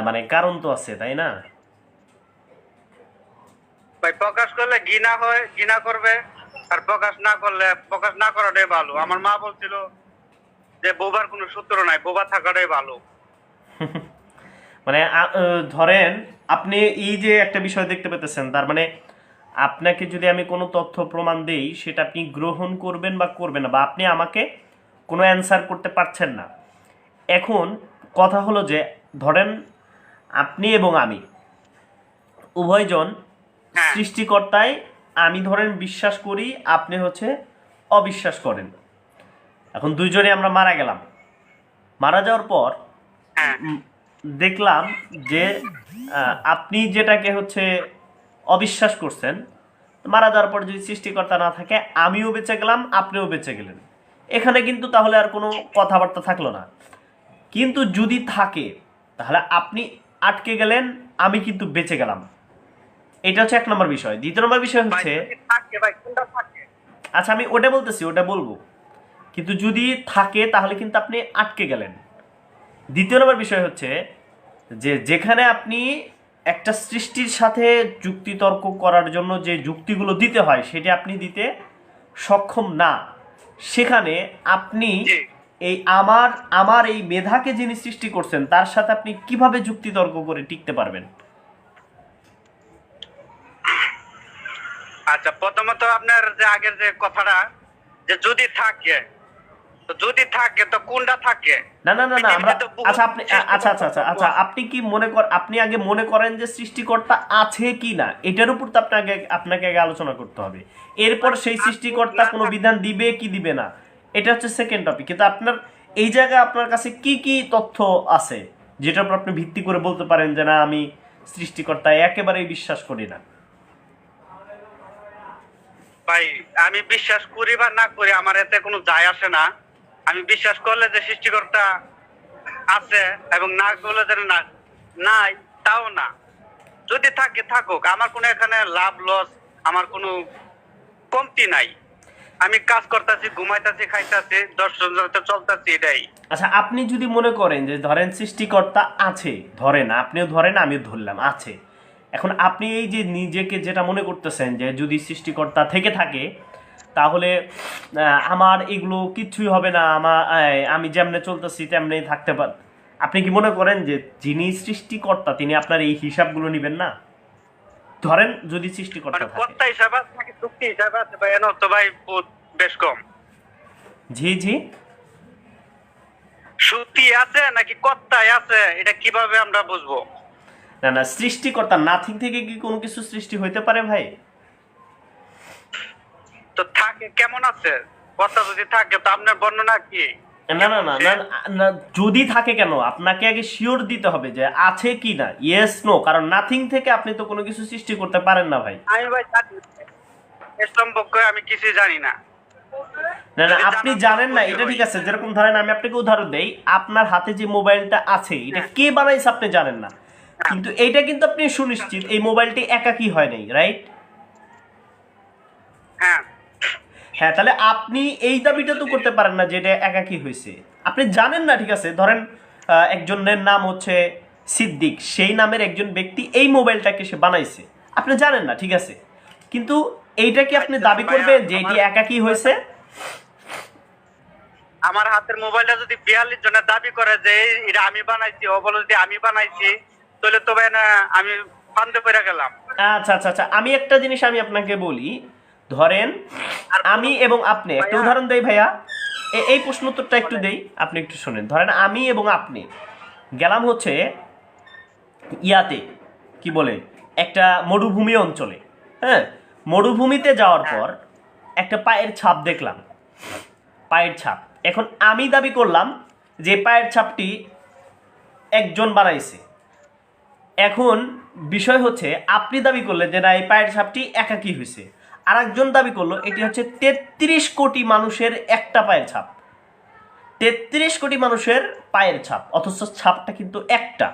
মানে কারণ তো আছে, তাই না? ভাই প্রকাশ করলে ঘৃণা হয়, ঘৃণা করবে, আর প্রকাশ না করাটাই ভালো। আমার মা বলছিল যে বোবার কোনো সূত্র নাই, বোবা থাকাটাই ভালো। মানে ধরেন আপনি এই যে একটা বিষয় দেখতে পেতেছেন, তার মানে আপনাকে যদি আমি কোনো তথ্য প্রমাণ দেই সেটা আপনি গ্রহণ করবেন বা করবেন না, বা আপনি আমাকে কোনো অ্যান্সার করতে পারছেন না। এখন কথা হলো যে ধরেন আপনি এবং আমি উভয়জন হ্যাঁ সৃষ্টিকর্তায়, আমি ধরেন বিশ্বাস করি, আপনি হচ্ছে অবিশ্বাস করেন। এখন দুইজনে আমরা মারা গেলাম। মারা যাওয়ার পর হ্যাঁ দেখলাম যে আপনি যেটাকে হচ্ছে অবিশ্বাস করছেন, মারা যাওয়ার পর যদি সৃষ্টিকর্তা না থাকে, আমিও বেঁচে গেলাম, আপনিও বেঁচে গেলেন। এখানে কিন্তু তাহলে আর কোনো কথাবার্তা থাকলো না। কিন্তু যদি থাকে তাহলে আপনি আটকে গেলেন, আমি কিন্তু বেঁচে গেলাম। এটা হচ্ছে 1 নম্বর বিষয়। 2 নম্বর বিষয় ভাই, হচ্ছে, যদি থাকে ভাই, কোনটা থাকে? আচ্ছা আমি ওটা বলতেছি, ওটা বলবো, কিন্তু যদি থাকে তাহলে কিন্তু আপনি আটকে গেলেন। 2 নম্বর বিষয় হচ্ছে যে যেখানে আপনি একটা সৃষ্টির সাথে যুক্তিতর্ক করার জন্য যে যুক্তিগুলো দিতে হয় সেটা আপনি দিতে সক্ষম না, সেখানে আপনি জি। এই আমার আমার এই মেধাকে যিনি সৃষ্টি করছেন তার সাথে আপনি কিভাবে যুক্তিতর্ক করে টিকতে পারবেন? আচ্ছা, প্রথমত আপনার যে আগের যে কথাটা, যে যদি থাকে, তো যদি থাকে তো কোনটা থাকে? না না না না, আমরা, পৃথিবীতে তো বহুত আচ্ছা আপনি আচ্ছা আচ্ছা আচ্ছা সৃষ্টিকর্তা আচ্ছা আছে। আপনি কি মনে আপনি আগে মনে করেন যে সৃষ্টিকর্তা আছে কি না, এটার উপর তো আপনাকে আপনাকে আগে আলোচনা করতে হবে। এরপর সেই থাকুক সৃষ্টিকর্তা না কোনো থাকুক, বিধান দিবে কি দিবে না, এটা হচ্ছে সেকেন্ড টপিক। কিন্তু আপনার এই জায়গায় আপনার কাছে কি কি তথ্য আছে যেটার উপর আপনি ভিত্তি করে বলতে পারেন যে না, আমি সৃষ্টিকর্তা একেবারেই বিশ্বাস করি না? ভাই আমি বিশ্বাস করি বা না করি আমার এতে কোনো যায় আসে না। আমি বিশ্বাস করলে যে সৃষ্টিকর্তা আছে, এবং না করলে যে না নাই, তাও না। যদি থাকে থাকুক, আমার কোনো এখানে লাভ লস, আমার কোনো কমতি নাই। আমি কাজ করতেছি, ঘুমাইতেছি, খাইতেছি, দর্শন চলতেছি, এটাই। আচ্ছা আপনি যদি মনে করেন যে ধরেন সৃষ্টিকর্তা আছে, ধরেন আপনিও ধরেন আমিও ধরলাম আছে, এখন আপনি এই যে নিজেকে যেটা মনে করতেছেন যে যদি সৃষ্টিকর্তা থেকে থাকে তাহলে আমার এগুলো কিচ্ছুই হবে না, আমি যেমনে চলতেছি তেমনি থাকতে পার। আপনি কি মনে করেন যে যিনি সৃষ্টিকর্তা তিনি আপনার এই হিসাবগুলো নেবেন না? ধরেন যদি সৃষ্টিকর্তা মানে থাকে। কর্তা হিসাবে আছে নাকি চুক্তি হিসাবে আছে ভাই? এন তো ভাই বহুত বেশ কম। জি জি। সত্যি আছে নাকি কর্তায় আছে, এটা কিভাবে আমরা বুঝবো? না না, সৃষ্টিকর্তা নাথিং থেকে কি কোনো কিছু সৃষ্টি হইতে পারে ভাই? তো থাকে কেমন আছে? কর্তা যদি থাকে তো আপনার বর্ণনা কি? না না কেমন না সে? না না, যদি থাকে কেন আপনাকে আগে শিওর দিতে হবে যে আছে কি না, ইয়েস নো, কারণ নাথিং থেকে আপনি তো কোনো কিছু সৃষ্টি করতে পারেন না ভাই। আমি ভাই জানি না। এ সম্পর্কে আমি কিছুই জানি না। না না, যদি আপনি জানার জন্য জানেন না খুশি এটা হই। ঠিক আছে, যেরকম ধরেন আমি আপনাকে উদাহরণ দেই, আপনার হাতে যে মোবাইলটা আছে এটা হ্যাঁ কে বানাইছে আপনি জানেন না, হ্যাঁ কিন্তু এইটা কিন্তু আপনি সুনিশ্চিত এই মোবাইলটি একাকী হয় নাই, রাইট? হ্যাঁ। হ্যাঁ, তাহলে আপনি এই দাবিটা তো করতে পারেন না যে এটা একাকী হয়েছে। আপনি জানেন না, ঠিক আছে, ধরেন একজনের নাম হচ্ছে সিদ্দিক, সেই নামের একজন ব্যক্তি এই মোবাইলটাকে সে বানাইছে, আপনি জানেন না, ঠিক আছে, কিন্তু এইটা কি আপনি আচ্ছা দাবি ভাইয়া, করবেন যে এটি একাকী হয়েছে? আমার হাতের মোবাইলটা যদি 42 জনের দাবি করে যে এটা আমি বানাইছি, ও বলে যদি আমি বানাইছি, তাহলে তো ভাই না আমি ফান্দে পড়ে গেলাম। আচ্ছা আচ্ছা আচ্ছা, আমি একটা জিনিস আমি আপনাকে বলি, ধরেন আর আমি এবং আপনি, একটা ভাইয়া উদাহরণ দেই ভাইয়া, এই প্রশ্ন উত্তরটা একটু বলেন। দেই, আপনি একটু শোনেন। ধরেন আমি এবং আপনি গেলাম হচ্ছে ইয়াতে, কি বলে, একটা মরুভূমি অঞ্চলে। হ্যাঁ, মরুভূমিতে যাওয়ার হ্যাঁ পর একটা পায়ের ছাপ দেখলাম, পায়ের ছাপ। এখন আমি দাবি করলাম যে পায়ের ছাপটি একজন বানাইছে। এখন বিষয় হচ্ছে আপনি দাবি করলেন যে না, এই পায়ের ছাপটি একাকী হয়েছে, আর একজন দাবি করলো এটি হচ্ছে 33 কোটি মানুষের একটা পায়ের ছাপ। 33 কোটি মানুষের পায়ের ছাপ, অথচ ছাপটা কিন্তু একটা।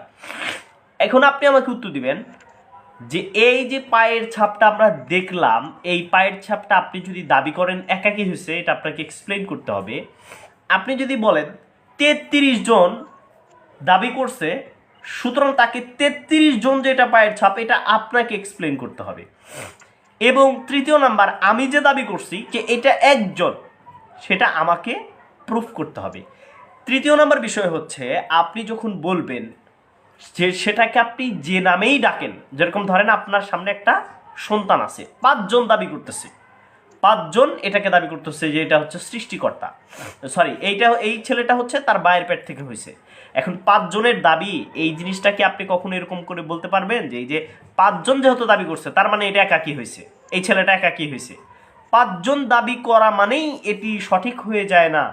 এখন আপনি আমাকে উত্তর দিবেন যে এই যে পায়ের ছাপটা আমরা দেখলাম, এই পায়ের ছাপটা আপনি যদি দাবি করেন একাকী হয়েছে, এটা আপনাকে এক্সপ্লেইন করতে হবে। আপনি যদি বলেন 33 জন দাবি করছে সুতরাং তাকে 33 জন যে এটা পায়ের ছাপ এটা আপনাকে এক্সপ্লেন করতে হবে। এবং তৃতীয় নাম্বার, আমি যে দাবি করছি যে এটা একজন, সেটা আমাকে প্রুফ করতে হবে। তৃতীয় নাম্বার বিষয় হচ্ছে, আপনি যখন বলবেন যে সেটাকে আপনি যে নামেই ডাকেন, যেরকম ধরেন আপনার সামনে একটা সন্তান আছে, 5 জন দাবি করতেছে, 5 জন এটাকে দাবি করতেছে যে এটা হচ্ছে সৃষ্টিকর্তা, সরি এই ছেলেটা হচ্ছে তার মায়ের পেট থেকে হয়েছে। এখন 5 জনের দাবি, এই জিনিসটাকে আপনি কখনো এরকম করে বলতে পারবেন যে এই যে 5 জন যেহেতু দাবি করছে তার মানে এটা একাকী হয়েছে, এই ছেলেটা একাকী হয়েছে? 5 জন দাবি করা মানেই এটি সঠিক হয়ে যায় না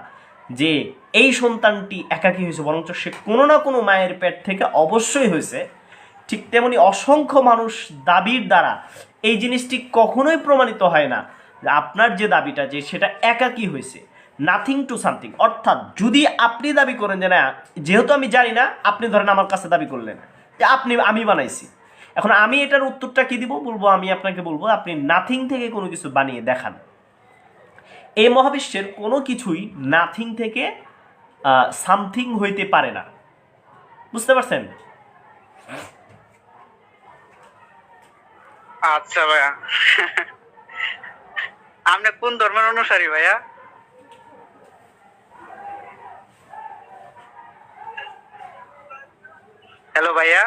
যে এই সন্তানটি একাকী হয়েছে, বরঞ্চ সে কোনো না কোনো মায়ের পেট থেকে অবশ্যই হয়েছে। ঠিক তেমনি অসংখ্য মানুষ দাবির দ্বারা এই জিনিসটি কখনোই প্রমাণিত হয় না যে আপনার যে দাবিটা যে সেটা একাকী হয়েছে, নাথিং টু সামথিং। অর্থাৎ যদি আপনি দাবি করেন যে না যেহেতু আমি জানি না, আপনি ধরেন আমার কাছে দাবি করলেন যে আমি বানাইছি, এখন আমি এটার উত্তরটা কি দিব? বলবো, আমি আপনাকে বলবো আপনি নাথিং থেকে কোনো কিছু বানিয়ে দেখান। এই মহাবিশ্বের কোনো কিছুই নাথিং থেকে সামথিং হইতে পারে না, বুঝতে পারছেন? আচ্ছা ভাইয়া, আপনি কোন ধর্মের অনুসারী ভাইয়া? হ্যালো ভাইয়া।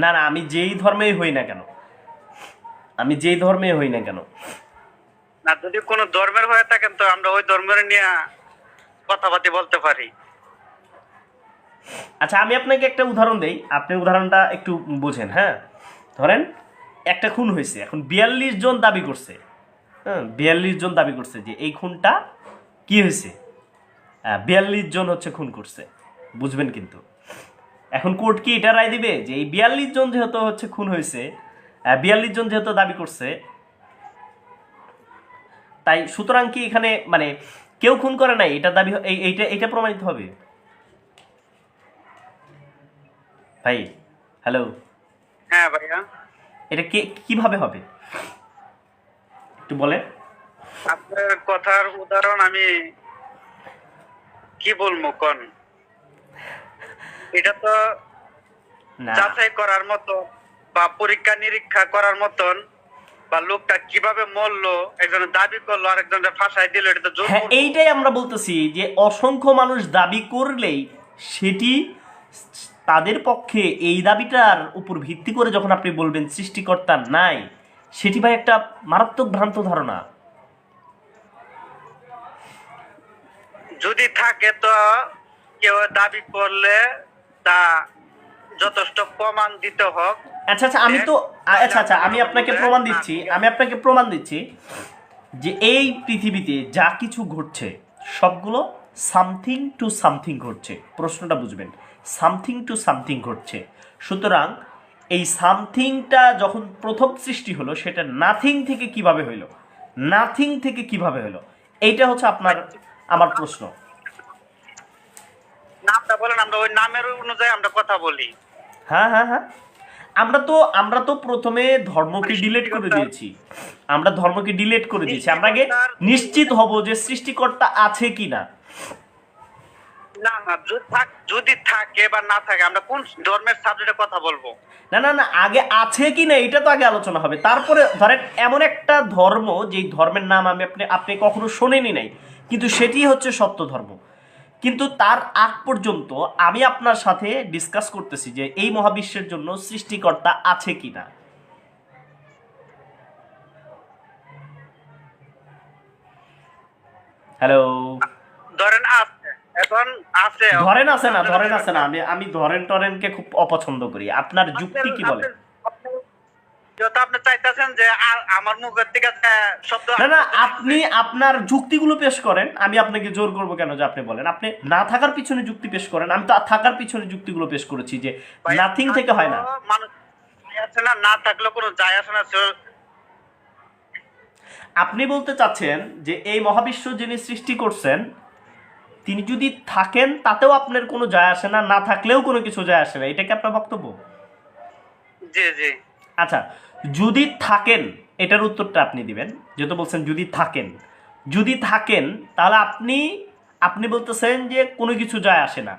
না না, আমি যেই ধর্মেই হই না কেন, আমি যেই ধর্মে হই না কেন। না, যদি কোনো ধর্মের হয়ে থাকেন তো আমরা ওই ধর্মের নিয়ে কথাবার্তা বলতে পারি। আচ্ছা, আমি আপনাকে একটা উদাহরণ দেই, আপনি উদাহরণটা একটু বোঝেন। হ্যাঁ, ধরেন একটা খুন হয়েছে, এখন 42 জন দাবি করছে। হ্যাঁ, 42 জন দাবি করছে যে এই খুনটা কি হয়েছে, 42 জন হচ্ছে খুন করছে, বুঝবেন কিন্তু। এখন কোর্ট কি এটা রায় দিবে যে এই 42 জন যেহেতু হচ্ছে খুন হয়েছে, 42 জন যেহেতু দাবি করছে, তাই সুতরাং কি এখানে মানে কেউ খুন করে নাই এটা দাবি, এইটা প্রমাণিত হবে? ভাই হ্যালো, হ্যাঁ ভাইয়া। এটা কিভাবে হবে একটু বলেন। আপনার কথার উদাহরণ আমি কি বলবো কোন, এটা তো না, যাচাই করার মতো বা পরীক্ষা নিরীক্ষা করার মতন, বা লোকটা কিভাবে মরলো, একজনের দাবি করলো আর একজনের ফাঁসাই দিল, এটা তো জোর হ্যাঁ এইটাই আমরা বলতেছি যে অসংখ্য মানুষ দাবি করলেই সেটি তাদের পক্ষে এই দাবিটার উপর ভিত্তি করে যখন আপনি বলবেন সৃষ্টিকর্তা নাই, সেটি ভাই একটা মারাত্মক ভ্রান্ত ধারণা। যদি থাকে তো কেউ দাবি করলে তা যথেষ্ট প্রমাণ দিতে হোক। আচ্ছা আচ্ছা, আমি তো আচ্ছা আমি আপনাকে প্রমাণ দিচ্ছি যে এই পৃথিবীতে যা কিছু ঘটছে সবগুলো সামথিং টু সামথিং ঘটছে। প্রশ্নটা বুঝবেন, সামথিং টু সামথিং ঘটছে। সুতরাং এই সামথিংটা যখন প্রথম সৃষ্টি হলো সেটা নাথিং থেকে কিভাবে হইলো, নাথিং থেকে কিভাবে হলো, এইটা হচ্ছে আমার প্রশ্ন। নামটা বলেন, আমরা ওই নামের অনুযায়ী আমরা কথা বলি। হ্যাঁ হ্যাঁ হ্যাঁ, আমরা তো প্রথমে ধর্মকে ডিলিট করে দিয়েছি, আমরা আগে নিশ্চিত হব যে সৃষ্টিকর্তা আছে কিনা। না না, যদি থাকে বা না থাকে, আমরা কোন ধর্মের সাবজেক্টে কথা বলবো? না না না, আগে আছে কিনা এটা তো আগে আলোচনা হবে, তারপরে ধরেন এমন একটা ধর্ম যেই ধর্মের নাম আপনি কখনো শোনেনি নাই, কিন্তু সেটি হচ্ছে সত্য ধর্ম। কিন্তু তার আগ পর্যন্ত আমি আপনার সাথে ডিসকাস করতেছি যে এই মহাবিশ্বের জন্য সৃষ্টিকর্তা আছে কিনা। হ্যালো, ধরেন আছে, এখন আছে, ধরেন আছে না, আমি ধরেন টরেনকে খুব অপছন্দ করি। আপনার যুক্তি কি বলে? যত আপনি চাইতেছেন যে আমার মুখের থেকে শব্দ, না না, আপনি আপনার যুক্তিগুলো পেশ করেন, আমি আপনাকে জোর করবো কেন যে আপনি বলেন। আপনি না থাকার পিছনে যুক্তি পেশ করেন, আমি তো থাকার পিছনে যুক্তিগুলো পেশ করেছি যে নাথিং থেকে হয় না। মানুষ আছে না, না থাকলে কোনো যায় আসে না। আপনি বলতে চাচ্ছেন যে এই মহাবিশ্ব যিনি সৃষ্টি করছেন তিনি যদি থাকেন তাতেও আপনার কোনো যায় আসে না, না থাকলেও কোনো কিছু যায় আসে না, এটা কি আপনার বক্তব্য? জি জি। আচ্ছা, যদি থাকেন এটার উত্তরটা আপনি দিবেন, যেহেতু বলছেন যদি থাকেন তাহলে আপনি বলতেছেন যে কোনো কিছু যায় আসে না,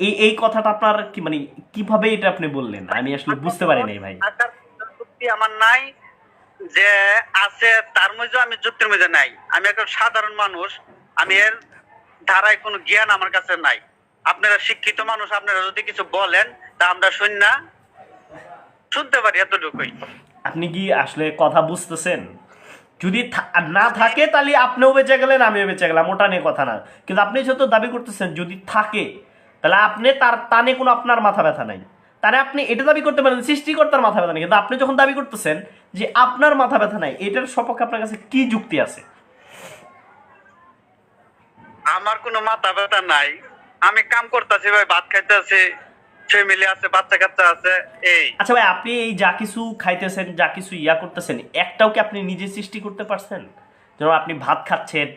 এই এই কথাটা আপনার কি মানে কিভাবে এটা আপনি বললেন আমি আসলে বুঝতে পারি নাই ভাই। আসার যুক্তি আমার নাই, যে আছে তার মধ্যে আমি যুক্তির মধ্যে নাই। আমি একজন সাধারণ মানুষ, আমি এর ধারায় কোনো জ্ঞান আমার কাছে নাই। আপনারা শিক্ষিত মানুষ, আপনারা যদি কিছু বলেন তা আমরা শুনতে পারি, এতটুকুই। আপনি কি আসলে কথা বুঝতেছেন? যদি না থাকে তাহলে আপনিও বেঁচে গেলেন আমিও বেঁচে গেলাম, ওটা নিয়ে কথা না। কিন্তু আপনি যেহেতু দাবি করতেছেন যদি থাকে, তাহলে আপনি তার টানে কোনো আপনার মাথা ব্যথা নাই। তাহলে আপনি এটা দাবি করতে পারেন সৃষ্টিকর্তার মাথা ব্যথা নেই, কিন্তু আপনি যখন দাবি করতেছেন যে আপনার মাথা ব্যথা নাই, এটার সপক্ষে আপনার কাছে কি যুক্তি আছে? আমার কোনো মাথা ব্যথা নাই, আমি কাম করতেছি ভাই, ভাত খাইতেছি, ফ্যামিলি আছে, বাচ্চা কাচ্চা আছে, এই। আচ্ছা ভাই, আপনি এই যা কিছু খাইতেছেন, যা কিছু করতেছেন, একটাও কি আপনি নিজে সৃষ্টি করতে পারছেন? যেমন আপনি ভাত খাচ্ছেন,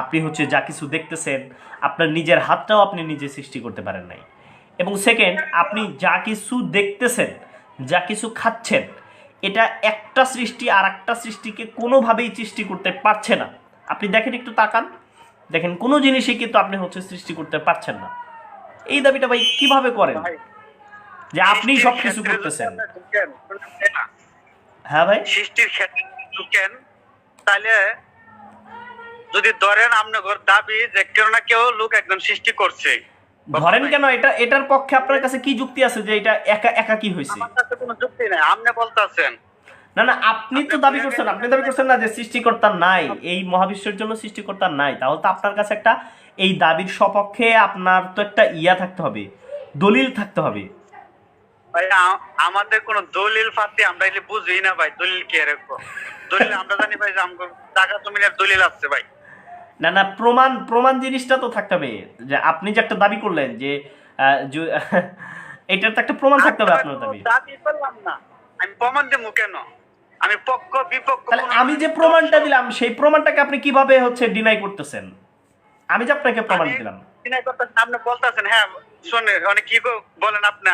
আপনি হচ্ছে যা কিছু দেখতেছেন, আপনার নিজের হাতটাও আপনি নিজে সৃষ্টি করতে পারেন নাই। এবং সেকেন্ড, আপনি যা কিছু দেখতেছেন, যা কিছু খাচ্ছেন, এটা একটা সৃষ্টি আর একটা সৃষ্টিকে কোনোভাবেই সৃষ্টি করতে পারছে না। আপনি দেখেন, একটু তাকান, দেখেন কোনো জিনিসই কিন্তু আপনি হচ্ছে সৃষ্টি করতে পারছেন না। এই দাবিটা ভাই কিভাবে করেন ভাই, যে আপনি সবকিছু করতেছেন? না, হ্যাঁ ভাই, সৃষ্টির ক্ষেত্রে ঢুকেন, তাহলে যদি ধরেন আপনার দাবি যে কেউ না কেউ লোক একজন সৃষ্টি করছে, ধরেন কেন, এটার পক্ষে আপনার কাছে কি যুক্তি আছে যে এটা একা একা কি হয়েছে? আমার কাছে কোনো যুক্তি নাই, আপনি বলতেছেন। না না, আপনি তো দাবি করছেন, আপনি দাবি করছেন না যে সৃষ্টিকর্তা নাই, এই মহাবিশ্বের জন্য সৃষ্টিকর্তা নাই। তাহলে তো আপনার কাছে একটা এই দাবির সপক্ষে আপনার তো একটা থাকতে হবে, দলিল থাকতে হবে। ভাই আমাদের কোনো দলিল ফাতি আমরা এলে বুঝি না ভাই, দলিল কি রাখবো? দলিল আমরা জানি ভাই যে আমাদের টাকা জমিনের দলিল আছে ভাই। না না, প্রমাণ প্রমাণ জিনিসটা তো থাকতে হবে। যে আপনি যে একটা দাবি করলেন যে এটার তো একটা প্রমাণ থাকতে হবে আপনার দাবি। দাবি করলাম না, আমি প্রমাণ দেবো কেন? আমি পক্ষ বিপক্ষ, তাহলে আমি যে প্রমাণটা দিলাম সেই প্রমাণটাকে আপনি কিভাবে হচ্ছে ডিনাই করতেছেন? আমি যে আপনাকে প্রমাণ দিলাম, আপনি বলতেছেন, হ্যাঁ শুনে অনেক কি বলেন আপনি,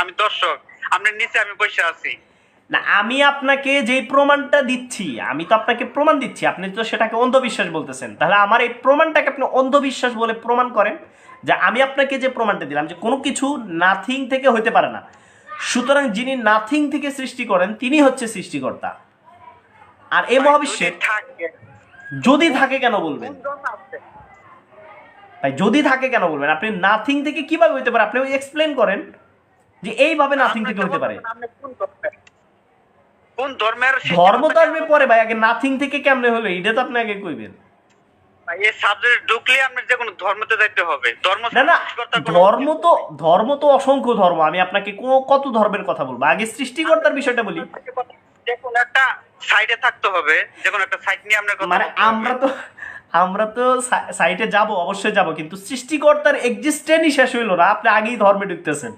আমি দর্শক, আপনি নিচে আমি বসে আছি। না, আমি আপনাকে যেই প্রমাণটা দিচ্ছি, আমি তো আপনাকে প্রমাণ দিচ্ছি, আপনি তো সেটাকে অন্ধবিশ্বাস বলতেছেন। তাহলে আমার এই প্রমাণটাকে আপনি অন্ধবিশ্বাস বলে প্রমাণ করেন। যে আমি আপনাকে যে প্রমাণটা দিলাম যে কোনো কিছু নাথিং থেকে হইতে পারে না, সুতরাং যিনি নাথিং থেকে সৃষ্টি করেন তিনি হচ্ছে সৃষ্টিকর্তা। আর এই মহাবিশ্বে যদি থাকে কেন বলবেন ভাই? যদি থাকে কেন বলবেন? আপনি নাথিং থেকে কিভাবে হইতে পারে আপনি এক্সপ্লেন করেন যে এইভাবে নাথিং থেকে হইতে পারে। কোন ধর্মের ধর্ম তো আসবে পরে ভাই, আগে নাথিং থেকে কেমনে হলো এটা তো আপনি আগে কইবেন। এই সাবজেক্ট ঢুকলে আপনি যে কোনো ধর্মতে যাইতে হবে। না না, ধর্ম তো অসংখ্য ধর্ম, আমি আপনাকে কত ধর্মের কথা বলবো? আগে সৃষ্টিকর্তার বিষয়টা বলি। যে কোনো একটা সাইডে থাকতে হবে, যে কোনো একটা সাইড নিয়ে আপনার কথা মানে আমরা তো সাইটে যাব, অবশ্যই যাব, কিন্তু সৃষ্টিকর্তার এক্সিস্টেন্সই শেষ হইলো না, আপনি আগেই ধর্মে ঢুকতেছেন,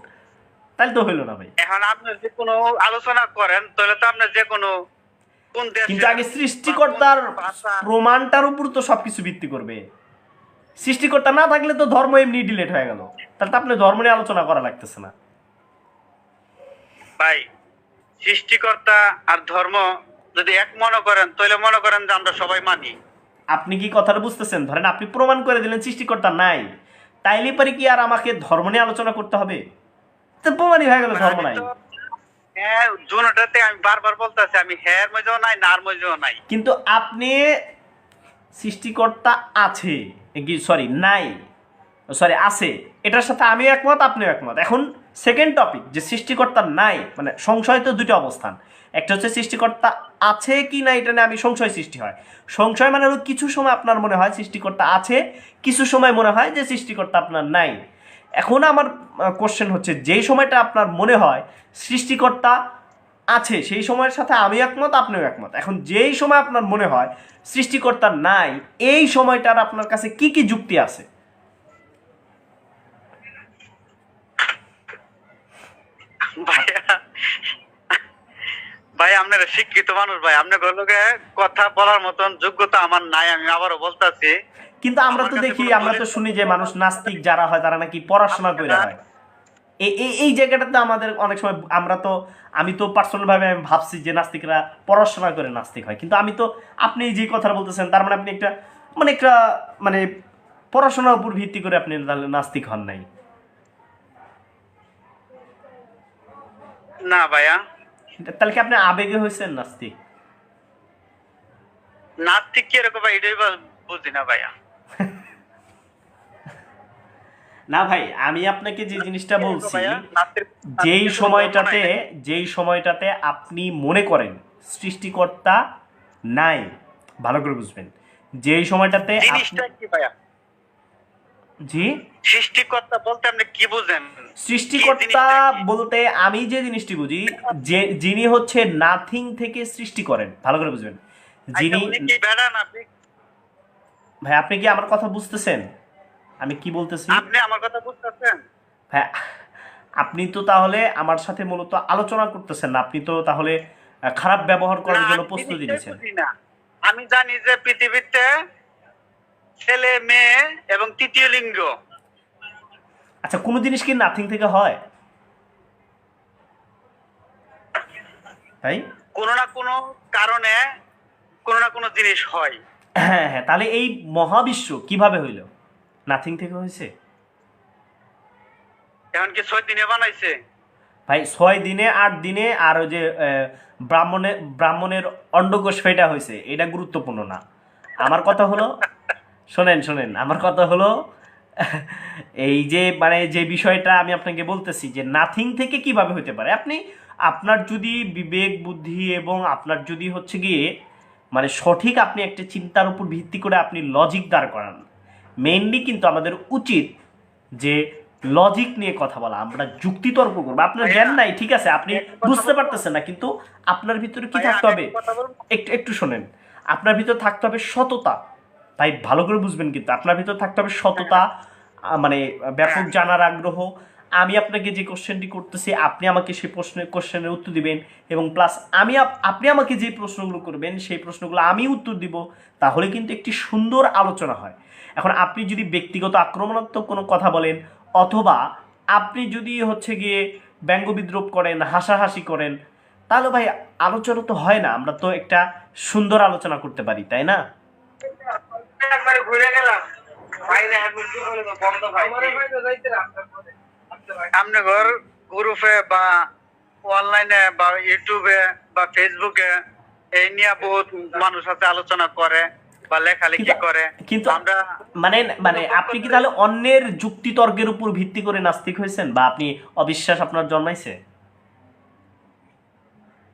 তাহলে তো হইলো না ভাই। এখন আপনি যে কোনো আলোচনা করেন তাহলে তো আপনি যে কোনো কোন দেশ, কিন্তু আগে সৃষ্টিকর্তার প্রমাণটার উপর তো সবকিছু ভিত্তি করবে। সৃষ্টিকর্তা না থাকলে তো ধর্ম এমনি ডিলেট হয়ে গেল, তাহলে তো আপনি ধর্ম নিয়ে আলোচনা করা লাগতেছে না ভাই। সৃষ্টিকর্তা আর ধর্ম যদি এক মনে করেন তাহলে মনে করেন যে আমরা সবাই মানি। আপনি কি কথাটা বুঝতেছেন? ধরেন আপনি প্রমাণ করে দিলেন সৃষ্টিকর্তা নাই, তাইলে পরে কি আর আমাকে ধর্ম নিয়ে আলোচনা করতে হবে? তো প্রমাণই হয়ে গেল ধর্ম নাই। হ্যাঁ, দুটোটাতে আমি বারবার বলতেছি, আমি হ্যার মধ্যেও নাই, নার মধ্যেও নাই। কিন্তু আপনি সৃষ্টিকর্তা আছে কি সরি নাই সরি আছে, এটার সাথে আমি একমত, আপনিও একমত। এখন সেকেন্ড টপিক, যে সৃষ্টিকর্তা নাই, মানে সংশয় তো দুটো অবস্থান। একটা হচ্ছে সৃষ্টিকর্তা আছে কি না, এটা নিয়ে আমি সংশয় সৃষ্টি হয়। সংশয় মানে হলো কিছু সময় আপনার মনে হয় সৃষ্টিকর্তা আছে, কিছু সময় মনে হয় যে সৃষ্টিকর্তা আপনার নাই। এখন আমার কোশ্চেন হচ্ছে, যেই সময়টা আপনার মনে হয় সৃষ্টিকর্তা আছে সেই সময়ের সাথে আমি একমত, আপনিও একমত। এখন যেই সময় আপনার মনে হয় সৃষ্টিকর্তা নাই, এই সময়টার আপনার কাছে কি কি যুক্তি আছে? ভাই আপনারা শিক্ষিত মানুষ ভাই, আপনার লোকে কথা বলার মতন যোগ্যতা আমার নাই, আমি আবারও বলতেছি। কিন্তু আমরা তো দেখি, আমরা তো শুনি যে মানুষ নাস্তিক যারা হয় তারা নাকি পড়াশোনা করে হয়। এই জায়গাটাতে আমাদের অনেক সময় আমি তো পার্সোনাল ভাবে আমি ভাবছি যে নাস্তিকরা পড়াশোনা করে নাস্তিক হয়, কিন্তু আপনি যে কথা বলতেছেন তার মানে আপনি একটা পড়াশোনার উপর ভিত্তি করে আপনি তাহলে নাস্তিক হন নাই। না ভাইয়া, তাহলে কি আপনি আবেগে হয়েছেন নাস্তিক? নাস্তিক কিরকম ভাই এটাই বুঝি না ভাইয়া। না ভাই, আমি আপনাকে যে জিনিসটা বলছি, ভাইয়া, নাস্তিক- যেই নাস্তিকের কোনো সময়টাতে ধর্ম নাই। যেই সময়টাতে আপনি মনে করেন সৃষ্টিকর্তা নাই, ভালো করে বুঝবেন, যেই সময়টাতে জিনিসটা কি ভাইয়া? জি, সৃষ্টিকর্তা বলতে আপনি কি বুঝেন? সৃষ্টিকর্তা কি জিনিসটা কি? বলতে আমি যে জিনিসটি বুঝি, যে যিনি হচ্ছে নাথিং থেকে সৃষ্টি করেন, ভালো করে বুঝবেন, যিনি। আচ্ছা, উনি কি বেড়া না? ভাই আপনি কি আমার কথা বুঝতেছেন আমি কি বলতেছি? আপনি আমার কথা বুঝতেছেন? ভাই আপনি তো তাহলে আমার সাথে মূলত আলোচনা করতেছেন না, আপনি তো তাহলে খারাপ ব্যবহার করার না, জন্য আমি প্রস্তুতি জিনিসটাই নিচ্ছেন। বুঝি না। আমি জানি যে পৃথিবীতে ছেলে মেয়ে এবং তৃতীয় লিঙ্গ, আচ্ছা, কোনো জিনিস কি নাথিং থেকে হয় ভাই? কোনো না কোনো কারণে কোনো না কোনো জিনিস হয়। হ্যাঁ হ্যাঁ, তাহলে এই মহাবিশ্ব কিভাবে হইল? নাথিং থেকে হয়েছে? এখন কি 6 দিনে বানাইছে? ভাই 6 দিনে 8 দিনে আর ওই যে ব্রাহ্মণের অন্ডকোষ ফেটা হয়েছে, এটা গুরুত্বপূর্ণ না। আমার কথা হলো, শোনেন আমার কথা হলো, এই যে মানে যে বিষয়টা আমি আপনাকে বলতেছি যে নাথিং থেকে কিভাবে হতে পারে, আপনি আপনার যদি বিবেক বুদ্ধি এবং আপনার যদি হচ্ছে গিয়ে মানে সঠিক আপনি একটা চিন্তার উপর ভিত্তি করে আপনি লজিক দাঁড় করান। মেইনলি কিন্তু আমাদের উচিত যে লজিক নিয়ে কথা বলা, আমরা যুক্তি তর্ক করবো। আপনার জ্ঞান নাই, ঠিক আছে, আপনি বুঝতে পারতেছেন না, কিন্তু আপনার ভিতরে কি থাকতে হবে, একটু একটু শোনেন, আপনার ভিতর থাকতে হবে সততা। ভাই ভালো করে বুঝবেন, কিন্তু আপনার ভিতর থাকতে হবে সততা, মানে ব্যাপক জানার আগ্রহ। আমি আপনাকে যে কোশ্চেনটি করতেছি, আপনি আমাকে সেই কোশ্চেনের উত্তর দিবেন, এবং প্লাস আপনি আমাকে যে প্রশ্নগুলো করবেন সেই প্রশ্নগুলো আমি উত্তর দিব। তাহলে কিন্তু একটি সুন্দর আলোচনা হয়। এখন আপনি যদি ব্যক্তিগত আক্রমণাত্মক কোনো কথা বলেন, অথবা আপনি যদি হচ্ছে গিয়ে ব্যঙ্গ বিদ্রুপ করেন, হাসাহাসি করেন, তাহলে ভাই আলোচনা তো হয় না। আমরা তো একটা সুন্দর আলোচনা করতে পারি, তাই না? একবারে ঘুরে গেলাম আপনি ঘর গ্রুপে বা অনলাইনে বা ইউটিউবে বা ফেসবুকে এই নিয়ে বহুত মানুষ আছে আলোচনা করে বা লেখালেখি করে, কিন্তু আমরা মানে মানে আপনি কি তাহলে অন্যের যুক্তি তর্কের উপর ভিত্তি করে নাস্তিক হয়েছেন, বা আপনি অবিশ্বাস আপনার জন্মাইছে?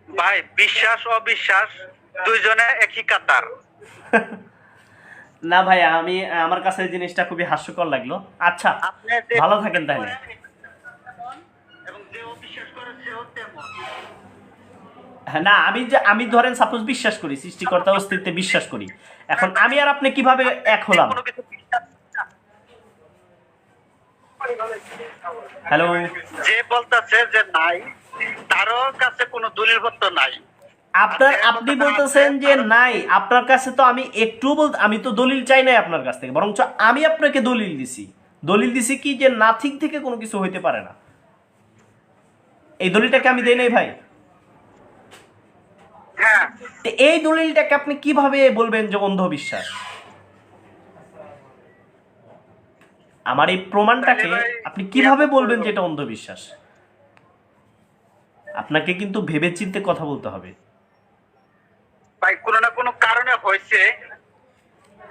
ভাই বিশ্বাস অবিশ্বাস দুইজনে একই কাতার। না ভাই, আমার কাছে এই জিনিসটা খুবই হাস্যকর লাগলো। আচ্ছা, আপনি যে ভালো থাকেন তাহলে। এবং যে অবিশ্বাস করে সেও তেমন। হ্যাঁ, না আমি ধরেন সাপোজ বিশ্বাস করি, সৃষ্টিকর্তা অস্তিত্বে বিশ্বাস করি, এখন আমি আর আপনি কিভাবে এক হলাম? কোনো কিছু বিশ্বাস হ্যালো, যে বলতেছে যে নাই, তারও কাছে কোনো দলিলপত্র নাই। আপনি বলতেছেন যে নাই, আপনার কাছে তো আমি একটু আমি তো দলিল চাই নাই আপনার কাছ থেকে, বরঞ্চ আমি আপনাকে দলিল দিছি কি যে নাথিং থেকে কোনো কিছু হইতে পারে না। এই দলিলটাকে আমি দেই নাই ভাই। হ্যাঁ, তো এই দলিলটাকে আপনি কিভাবে বলবেন যে অন্ধবিশ্বাস? আমার এই প্রমাণটাকে আপনি কিভাবে বলবেন যে এটা অন্ধবিশ্বাস? আপনাকে কিন্তু ভেবেচিন্তে কথা বলতে হবে। ভাই কোনো না কোনো কারণে হয়েছে।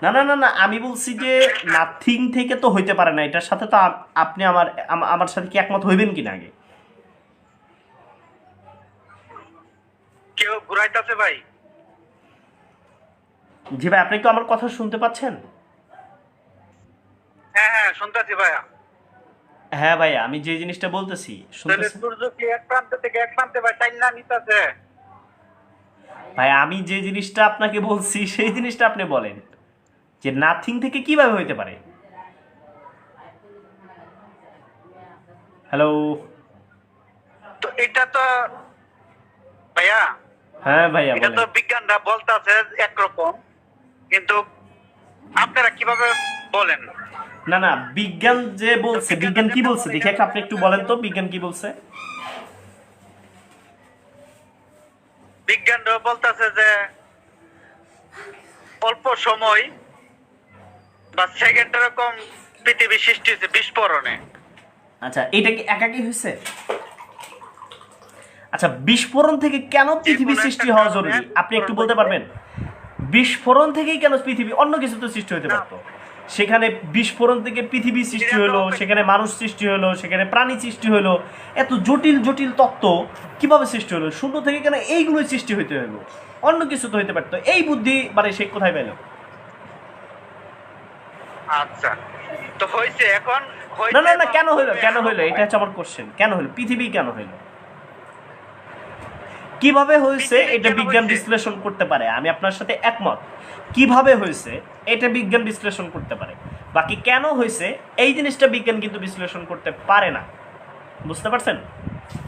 না না না না, আমি বলছি যে নাথিং থেকে তো হইতে পারে না, এটার সাথে তো আপনি আমার সাথে কি একমত হইবেন কিনা আগে? কেউ ঘুরাইতেছে ভাই। জি ভাই, আপনি কি আমার কথা শুনতে পাচ্ছেন? হ্যাঁ হ্যাঁ শুনতেছি ভাইয়া। হ্যাঁ ভাই, আমি যে জিনিসটা বলতেছি তাহলে শুনতেছেন? সূর্য কি এক প্রান্ত থেকে এক প্রান্তে ভাই টাইম না নিতেছে? ভাই আমি যে জিনিসটা আপনাকে বলছি সেই জিনিসটা আপনি বলেন যে নাথিং থেকে কিভাবে হইতে পারে। হ্যালো। তো এটা তো ভাইয়া, হ্যাঁ ভাইয়া এটা বলেন। তো বিজ্ঞানরা বলতেছে একরকম, কিন্তু আপনারা কিভাবে বলেন? না না, বিজ্ঞান যে বলছে, বিজ্ঞান কি বলছে দেখি আপনি একটু বলেন তো, বিজ্ঞান কি বলছে? বিজ্ঞানরা বলতেছে যে অল্প সময় বা সেকেন্ড এরকম পৃথিবী সৃষ্টি হয়েছে বিস্ফোরণে। আচ্ছা, এটা কি একাকি হয়েছে? আচ্ছা, বিস্ফোরণ থেকে কেন পৃথিবী যে কোনো সৃষ্টি একটা হওয়া কারণে জরুরি আপনি একটু বলতে বিস্ফোরণ পারবেন? বিস্ফোরণ থেকেই কেন পৃথিবী, অন্য কিছু তো সৃষ্টি হতে না, পারতো। সেখানে বিস্ফোরণ থেকে পৃথিবী সৃষ্টি এটা তো হলো, সেখানে মানুষ সৃষ্টি হলো, সেখানে প্রাণী সৃষ্টি হলো। এত জটিল জটিল তত্ত্ব কিভাবে সৃষ্টি হলো? শূন্য থেকে কেন এইগুলোই সৃষ্টি হইতে হলো? অন্য কিছু তো হইতে পারতো। এই বুদ্ধি মানে সে কোথায় পেল? আচ্ছা, তো হয়েছে এখন না হয়েছে না না, এবং কেন হইলো? হবে কেন আরো হইলো? এটা হবে। হচ্ছে আমার কোশ্চেন। কেন হইলো? পৃথিবী কেন হইলো? কিভাবে হয়েছে পৃথিবী এটা কেন বিজ্ঞান হয়েছে? বিশ্লেষণ করতে পারে। আমি আপনার সাথে একমত। কিভাবে হয়েছে এটা বিজ্ঞান বিশ্লেষণ করতে পারে। বাকি কেন হয়েছে এই জিনিসটা বিজ্ঞান কিন্তু বিশ্লেষণ করতে পারে না। বুঝতে পারছেন?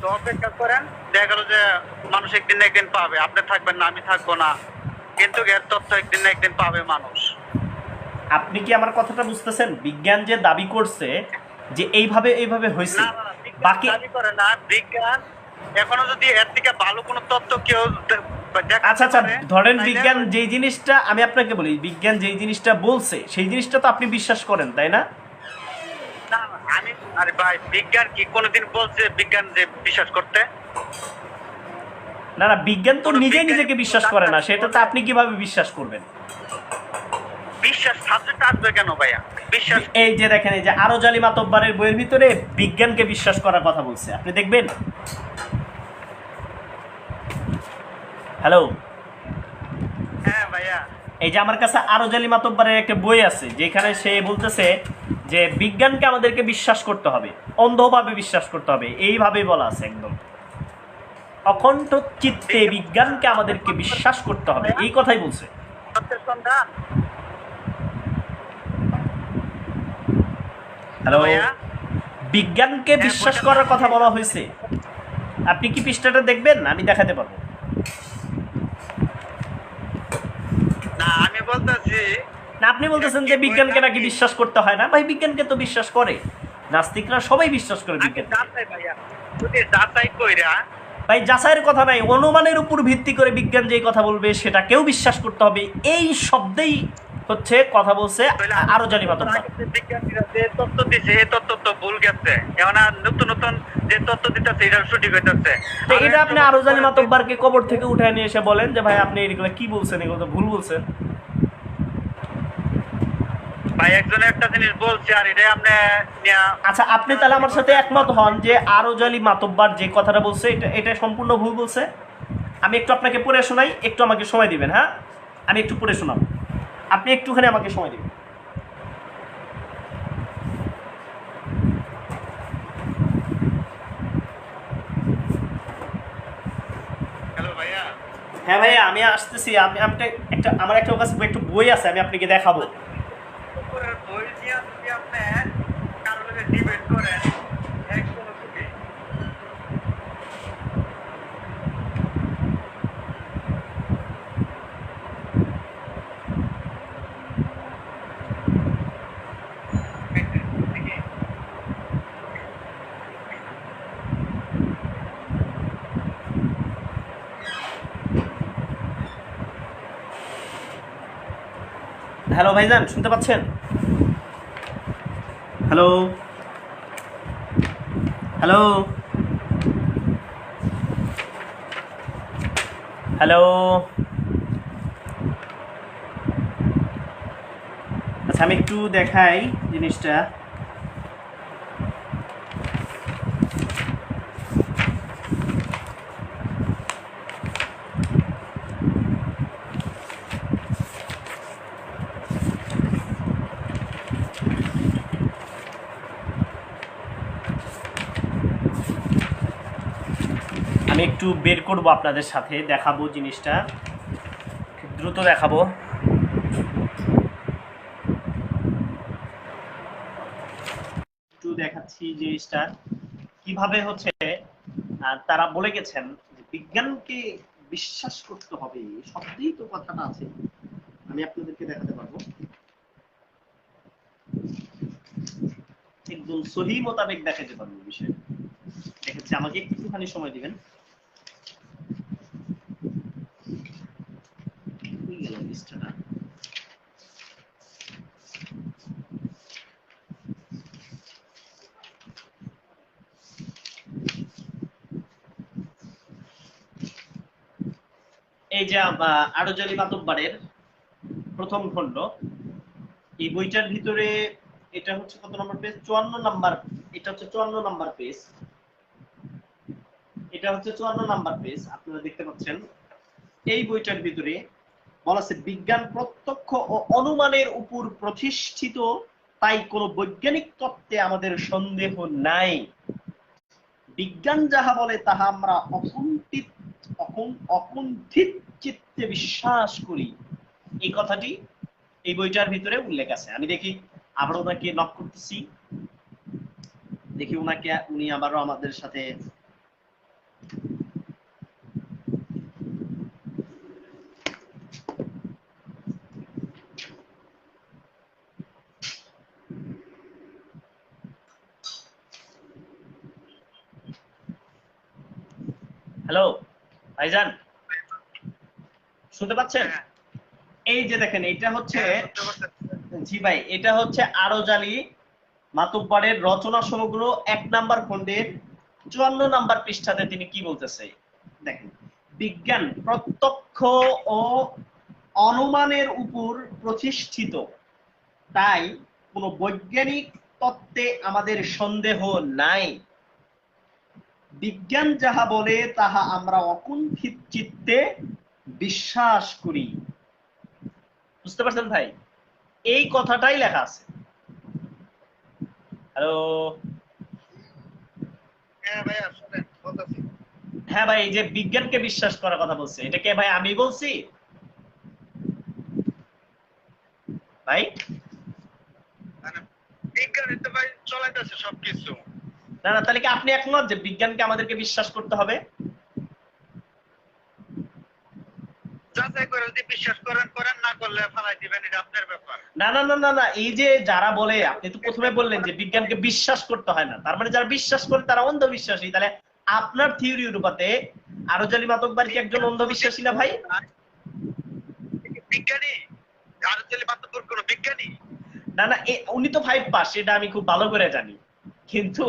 তো অপেক্ষা করেন, দেখা গেল যে মানুষ একদিন না একদিন পাবে, আপনি থাকবেন না, আমি থাকবো না, কিন্তু এর তথ্য একদিন না একদিন পাবে মানুষ। আপনি কি আমার কথাটা বুঝতেছেন? বিজ্ঞান যে দাবি করছে যে এইভাবে এইভাবে হয়েছে, না না না, বিজ্ঞান বাকি দাবি করে না। বিজ্ঞান এখনো যদি এর থেকে ভালো কোনো তথ্য কেউ দেখাতে আচ্ছা আচ্ছা, পারে, ধরেন তাইলে বিজ্ঞান যেই জিনিসটা, আমি আপনাকে বলি, বিজ্ঞান যেই জিনিসটা বলছে সেই জিনিসটা তো আপনি বিশ্বাস করেন, তাই না? না না, আমি আরে ভাই, বিজ্ঞান কি কোনোদিন বলছে বিজ্ঞান যে বিশ্বাস করতে? না না, বিজ্ঞান তো কোনো নিজেই বিজ্ঞানী নিজেকে বিশ্বাস করে না, সেটা তো আপনি কিভাবে বিশ্বাস করবেন? বিশ্বাস সাবজেক্ট আসবে কেন ভাইয়া? বিশ্বাস এই যে দেখেন, এই যে আরো জালি মাতব্বারের বইয়ের ভিতরে বিজ্ঞানকে বিশ্বাস করার কথা বলছে, আপনি দেখবেন। হ্যালো, হ্যাঁ ভাইয়া, এই যে আমার কাছে আরো জালি মাতব্বারের একটা বই আছে, যেখানে সে বলতেছে যে বিজ্ঞানকে আমাদেরকে বিশ্বাস করতে হবে, অন্ধভাবে বিশ্বাস করতে হবে, এইভাবেই বলা আছে একদম। অখণ্ড চিত্তে বিজ্ঞানকে আমাদেরকে বিশ্বাস করতে হবে, এই কথাই বলছে। সত্যের সন্ধান। হ্যালো, ভাইয়া, বিজ্ঞানকে হ্যাঁ, বিশ্বাস বলতে করার কথা পারি। বলা হয়েছে। আপনি কি পৃষ্ঠাটা দেখবেন? আমি দেখাতে পারবো। না, আমি বলতেছি না, আপনি বলতেছেন যে বিজ্ঞানকে নাকি বিশ্বাস করতে হয় না। ভাই, বিজ্ঞানকে তো বিশ্বাস করে, নাস্তিকরা সবাই বিশ্বাস করে আগে বিজ্ঞানকে। যাচাই ভাইয়া, যদি যাচাই কইরা ভাই, যাচাইয়ের কথা নাই, অনুমানের উপর ভিত্তি করে বিজ্ঞান যেই কথা বলবে সেটাকেও বিশ্বাস করতে হবে, এই শব্দেই হচ্ছে কথা বলছে তাহলে আরো জানি মাতব্বর। আগে যে বিজ্ঞানীরা যে তথ্য দিছে এই তথ্য তো ভুল গেছে, এখন আর নতুন নতুন যে তথ্য দিতেছে এটা সঠিক হইতেছে। তো এটা আপনি আরো জানি মাতব্বরকে কবর থেকে উঠে নিয়ে এসে বলেন যে ভাই আপনি এগুলো কি বলছেন, এগুলো তো ভুল বলছেন। ভাই একজনে একটা জিনিস বলছে আর এটা আপনি আচ্ছা, আপনি তাহলে আমার সাথে একমত হন যে আরো জালি মাতব্বর যে কথাটা বলছে এটা এটা সম্পূর্ণ ভুল বলছে? আমি একটু আপনাকে পড়ে শোনাই, একটু আমাকে সময় দিবেন। হ্যাঁ, আমি একটু পড়ে শোনাবো, আপনি একটুখানি আমাকে সময় দিবেন। হ্যালো ভাইয়া, হ্যাঁ ভাইয়া, আমি আসতেছি। আমি আপনাকে একটা, আমার একটা কাছে একটু বই আছে, আমি আপনাকে দেখাবো। উপরের বই নিয়ে যদি আপনি কারোর সাথে ডিবেট করেন একদম খুবই হ্যালো ভাইজান, শুনতে পাচ্ছেন? Hello hello hello. আচ্ছা, আমি একটু দেখাই জিনিসটা। আমি একটু বের করব, আপনাদের সাথে দেখাবো জিনিসটা, খুব দ্রুত দেখাবো। একটু দেখাচ্ছি জিনিসটা কিভাবে হচ্ছে। তারা বলে গেছেন যে বিজ্ঞানকে বিশ্বাস করতে হবে, শব্দেই তো কথাটা আছে। আমি আপনাদেরকে দেখাতে পারবো, একদম সহি মোতাবেক দেখাতে পারবো বিষয়। দেখাচ্ছি, আমাকে একটুখানি সময় দিবেন। কই গেল লিস্টটা? এই যে আরজালি মাতব্বরের প্রথম খণ্ড, এই বইটার ভিতরে এটা হচ্ছে কত নম্বর পেজ, 54 নাম্বার, এটা হচ্ছে 54 নাম্বার পেজ, এটা হচ্ছে 54 নাম্বার পেজ, আপনারা দেখতে পাচ্ছেন। এই বইটার ভিতরে বলা আছে বিজ্ঞান প্রত্যক্ষ ও অনুমানের উপর প্রতিষ্ঠিত, তাই কোনো বৈজ্ঞানিক তত্ত্বে আমাদের সন্দেহ নাই। বিজ্ঞান যাহা বলে তাহা আমরা অকুণ্ঠিত চিত্তে বিশ্বাস করি। এই কথাটি এই বইটার ভিতরে উল্লেখ আছে। আমি দেখি আবার ওনাকে নক করতেছি, দেখি উনাকে, উনি আবারও আমাদের সাথে হ্যালো ভাইজান, শুনতে পাচ্ছেন? এই যে দেখেন, এটা হচ্ছে, জি ভাই, এটা হচ্ছে আরজালি মাতব্বরের রচনা সমগ্র 1 নাম্বার খণ্ডের 54 নাম্বার পৃষ্ঠাতে তিনি কি বলতেছে দেখেন। বিজ্ঞান প্রত্যক্ষ ও অনুমানের উপর প্রতিষ্ঠিত, তাই কোনো বৈজ্ঞানিক তত্ত্বে আমাদের সন্দেহ নাই। বিজ্ঞান যাহা বলে তাহা আমরা অকুণ্ঠিত চিত্তে বিশ্বাস করি। বুঝতে পারছেন ভাই? এই কথাটাই লেখা আছে। হ্যালো, হ্যাঁ ভাই, এই যে বিজ্ঞানকে বিশ্বাস করার কথা বলছে, এটা কে ভাই? আমি বলছি ভাই? বিজ্ঞানী তো ভাই চলাইতেছে সবকিছু। না না, তাহলে কি আপনি একমত যে বিজ্ঞানকে আমাদেরকে বিশ্বাস করতে হবে? যাচাই করে যদি বিশ্বাস করেন করেন, না করলে ফালাই দিবেন, এটা আপনার ব্যাপার। না না না না না, এই যে যারা বলে, আপনি তো প্রথমে বললেন যে বিজ্ঞানকে বিশ্বাস করতে হয় না, তার মানে যারা বিশ্বাস করে তারা অন্ধবিশ্বাসী। তাহলে আপনার থিওরি অনুপাতে আরজালি মাতব্বর কি একজন অন্ধবিশ্বাসী না ভাই? বিজ্ঞানী আরজালি মাতব্বর কোন বিজ্ঞানী? না না, উনি তো 5 পাস, এটা আমি খুব ভালো করে জানি, কিন্তু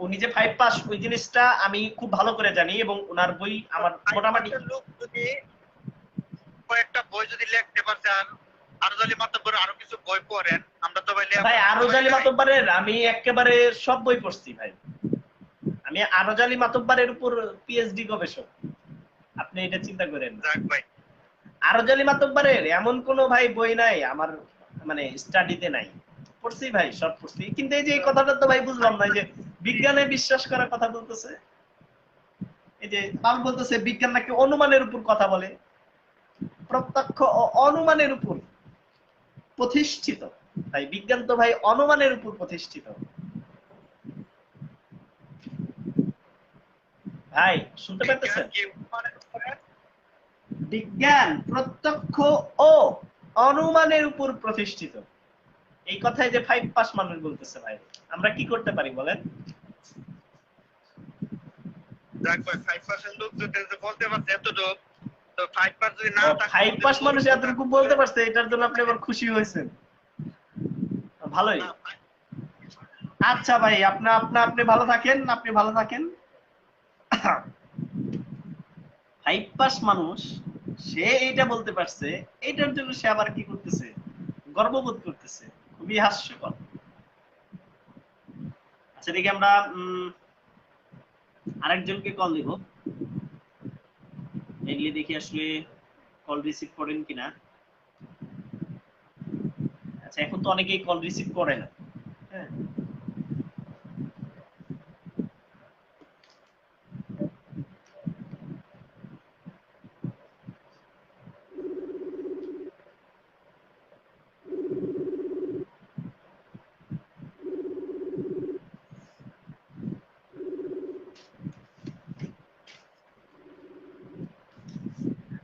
উনি যে 5 পাস ওই জিনিসটা আমি খুব ভালো করে জানি, এবং ওনার বই আমার মোটামুটি লোক যদি কয়েকটা বই যদি লিখতে পারছে, আর আরজালি মাতব্বর আরো কিছু বই পড়েন, আমরা তো ভাই আরজালি মাতব্বরের আমি একেবারে সব বই পড়ছি ভাই। আমি আরজালি মাতব্বরের উপর পিএইচডি গবেষক, আপনি এটা চিন্তা করেন না। ভাই আরজালি মাতব্বরের এমন কোন ভাই বই নাই আমার মানে স্টাডিতে নাই, পড়ছি ভাই, সব পড়ছি। কিন্তু এই যে এই কথাটা তো ভাই বুঝলাম না, যে বিজ্ঞানে বিশ্বাস করার কথা বলতেছে, এই যে তাও বলতেছে বিজ্ঞান নাকি অনুমানের উপর কথা বলে, প্রত্যক্ষ ও অনুমানের উপর প্রতিষ্ঠিত। তাই বিজ্ঞান তো ভাই অনুমানের উপর প্রতিষ্ঠিত। ভাই শুনতে পাচ্ছেন? বিজ্ঞান প্রত্যক্ষ ও অনুমানের উপর প্রতিষ্ঠিত, এই কথাই যে 5 পাস মানুষ বলতেছে ভাই, আমরা কি করতে পারি বলেন? দেখ ভাই 5% লোক যদি বলতে পারছে এতটুকু, তো 5% যদি না থাকে, 5 পাস মানুষ এতটুকু বলতে পারছে, এটার জন্য আপনি আবার খুশি হয়েছেন, ভালোই। আচ্ছা ভাই, আপনি ভালো থাকেন, আপনি ভালো থাকেন। 5 পাস মানুষ সে এইটা বলতে পারছে, এইটার জন্য সে আবার কি করতেছে, গর্ববোধ করতেছে, খুবই হাস্যকর। আচ্ছা দেখি আমরা আরেকজনকে কল দিব, এগুলি দেখি আসলে কল রিসিভ করেন কিনা। আচ্ছা, এখন তো অনেকেই কল রিসিভ করে না। হ্যাঁ,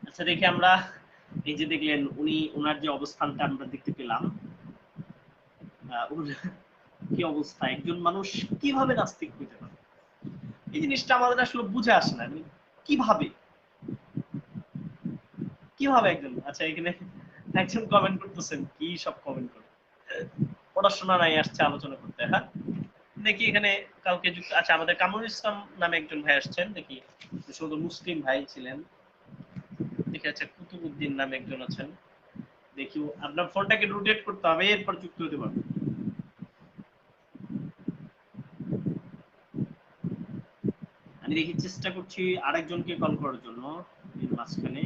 আচ্ছা দেখি আমরা, এই যে দেখলেন উনি, ওনার যে অবস্থানটা আমরা দেখতে পেলাম, কি অবস্থা, একজন মানুষ কিভাবে নাস্তিক হইতে পারে, এই জিনিসটা আমাদের আসলে বুঝে আসে না, কিভাবে কিভাবে একজন। আচ্ছা এখানে একজন কমেন্ট করতেছেন, কি সব কমেন্ট করে, পড়াশোনা নাই আসছে আলোচনা করতে। হ্যাঁ দেখি এখানে কালকে যুক্ত, আচ্ছা আমাদের কামরুল ইসলাম নামে একজন ভাই আসছেন, দেখি শুধু মুসলিম ভাই ছিলেন। দেখে আছে কুতুবুদ্দিন নামে একজন আছেন, দেখি আপনার ফোনটাকে রোটেট করতে হবে, এরপর যুক্ত হতে পারবেন। আমি দেখি চেষ্টা করছি আরেকজনকে কল করার জন্য এর মাঝখানে।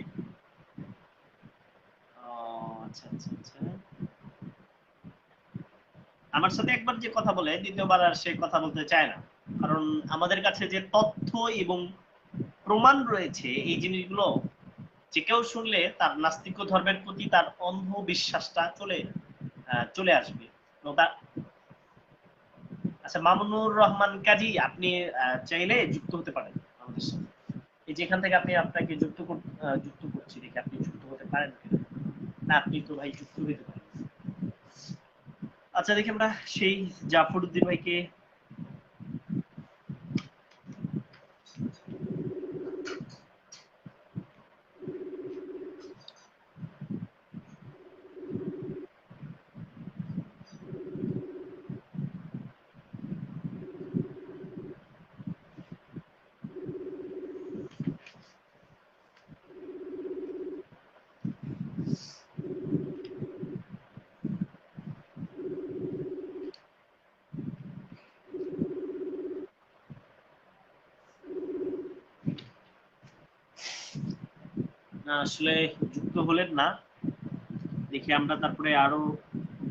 আচ্ছা আচ্ছা আচ্ছা, আমার সাথে একবার যে কথা বলে দ্বিতীয়বার আর সে কথা বলতে চায় না, কারণ আমাদের কাছে যে তথ্য এবং প্রমাণ রয়েছে এই জিনিসগুলো যে কেউ শুনলে তার নাস্তিক্য ধর্মের প্রতি তার অন্ধ বিশ্বাসটা চলে আসবে। আচ্ছা, মামুনুর রহমান কাজী, আপনি চাইলে যুক্ত হতে পারেন আমাদের সাথে। এই যেখান থেকে আপনাকে যুক্ত করছি, দেখি আপনি যুক্ত হতে পারেন কিনা। না, আপনি তো ভাই যুক্ত হতে পারেন। আচ্ছা, দেখি আমরা সেই জাফরউদ্দিন ভাইকে আসলে যুক্ত হলেন না। দেখি আমরা তারপরে আরো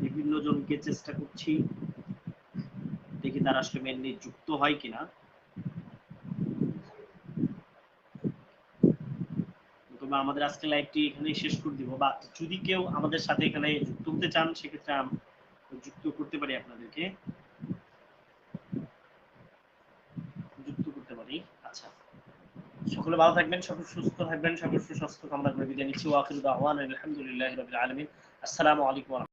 বিভিন্ন জনকে চেষ্টা করছি, দেখি তারা আসলে মেনলি যুক্ত হয় কিনা। তবে আমাদের আজকে লাইভটি এখানে শেষ করে দিব, বা যদি কেউ আমাদের সাথে এখানে যুক্ত হতে চান সেক্ষেত্রে যুক্ত করতে পারি, আপনাদেরকে যুক্ত করতে পারি। আচ্ছা, সকলে ভালো থাকবেন, সকলে সুস্থ থাকবেন, সকল সুস্বাস্থ্য কামনা করে বিদায় নিচ্ছি। ওয়া আখিরু দাওয়ানা আলহামদুলিল্লাহি রাব্বিল আলামিন। আসসালামু আলাইকুম।